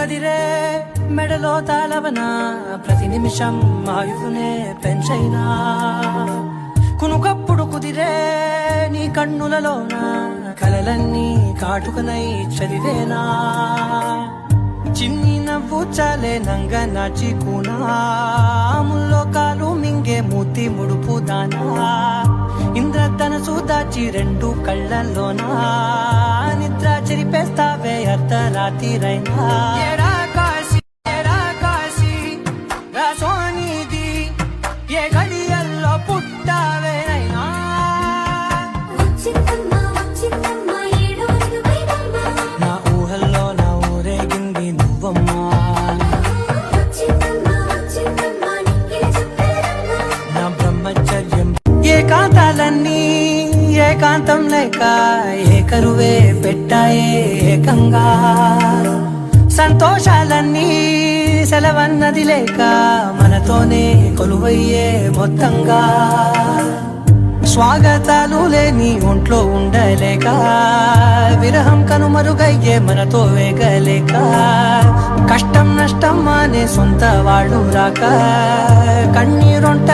కదిరే మెడలో తాళవన ప్రతి నిమిషం ఆయువునే పెంచైనా కునుకప్పుడు కుదిరే నీ కన్నులలోన కలలన్నీ కాటుకనై చదివేనా చిన్ని నవ్వు చాలే నంగ నాచి కూనాముల్లో కాలు మింగే మూతి ముడుపు దానా ఇంద్రధనసు దాచి రెండు కళ్ళల్లోనా నిద్ర చెరిపేస్తావే అర్ధరాత్రిరైనా ఏడా కాశీ రాసోనిది ఏ గడియల్లో పుట్టావేనైనా నా ఊహల్లో నా ఊరేగింది నువ్వమ్మా నా బ్రహ్మచర్యం ఏకాంతాలన్నీ ఏకాంతం లేక ఏకరువే పెట్టాయే ఏకంగా సంతోషాలన్నీ సెలవన్నది లేక మనతోనే కొలువయ్యే మొత్తంగా స్వాగతాలు లేని ఒంట్లో ఉండలేక విరహం కనుమరుగయ్యే మనతో వేగలేక కష్టం నష్టం అనే సొంత వాళ్ళు రాక కన్నీరొంట